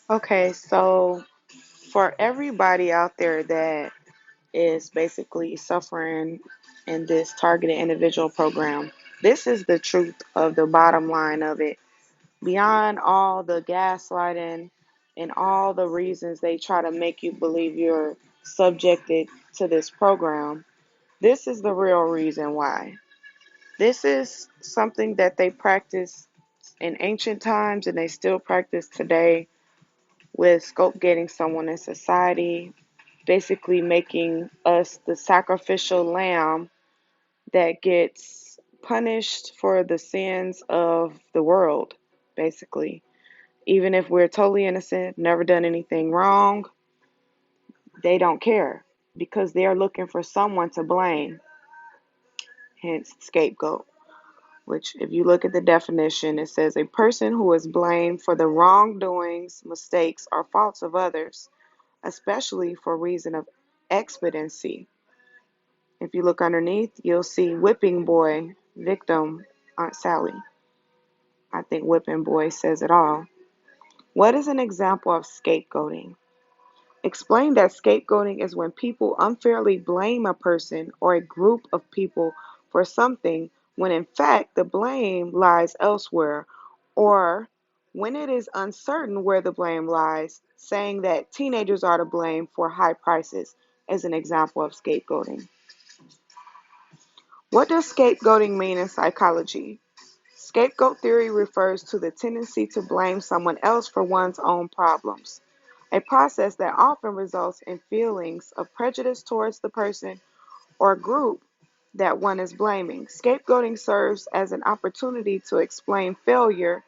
Okay, so for everybody out there that is basically suffering in this targeted individual program, this is the truth of the bottom line of it. Beyond all the gaslighting and all the reasons they try to make you believe you're subjected to this program, this is the real reason why. This is something that they practiced in ancient times and they still practice today with scope getting someone in society, basically making us the sacrificial lamb that gets punished for the sins of the world, basically. Even if we're totally innocent, never done anything wrong, they don't care because they're looking for someone to blame, hence scapegoat. Which, if you look at the definition, it says a person who is blamed for the wrongdoings, mistakes, or faults of others, especially for reason of expediency. If you look underneath, you'll see whipping boy, victim, Aunt Sally. I think whipping boy says it all. What is an example of scapegoating? Explain that scapegoating is when people unfairly blame a person or a group of people for something when in fact the blame lies elsewhere, or when it is uncertain where the blame lies, saying that teenagers are to blame for high prices is an example of scapegoating. What does scapegoating mean in psychology? Scapegoat theory refers to the tendency to blame someone else for one's own problems, a process that often results in feelings of prejudice towards the person or group that one is blaming. Scapegoating serves as an opportunity to explain failure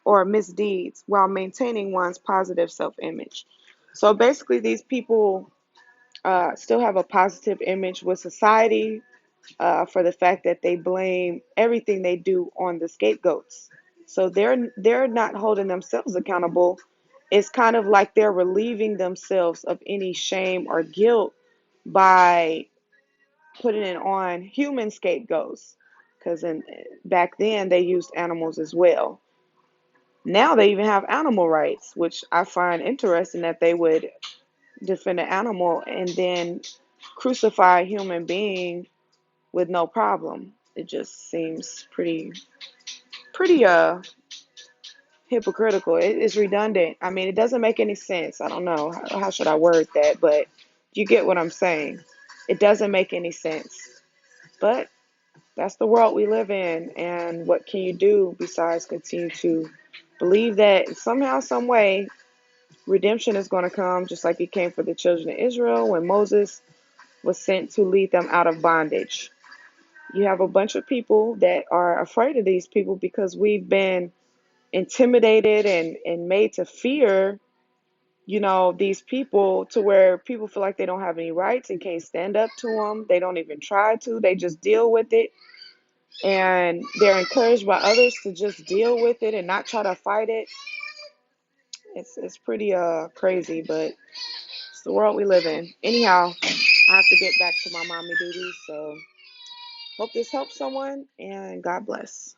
or misdeeds while maintaining one's positive self image. So basically, these people still have a positive image with society for the fact that they blame everything they do on the scapegoats. So they're not holding themselves accountable. It's kind of like they're relieving themselves of any shame or guilt by putting it on human scapegoats. Because back then they used animals as well. Now they even have animal rights, which I find interesting that they would defend an animal and then crucify a human being with no problem. It just seems pretty hypocritical. It's redundant. I mean, it doesn't make any sense. I don't know how should I word that, but you get what I'm saying. It doesn't make any sense. But that's the world we live in, and what can you do besides continue to believe that somehow, some way, redemption is going to come, just like it came for the children of Israel when Moses was sent to lead them out of bondage. You have a bunch of people that are afraid of these people because we've been intimidated and made to fear, these people to where people feel like they don't have any rights and can't stand up to them. They don't even try to. They just deal with it. And they're encouraged by others to just deal with it and not try to fight it. It's pretty crazy, but it's the world we live in. Anyhow, I have to get back to my mommy duties, so hope this helps someone and God bless.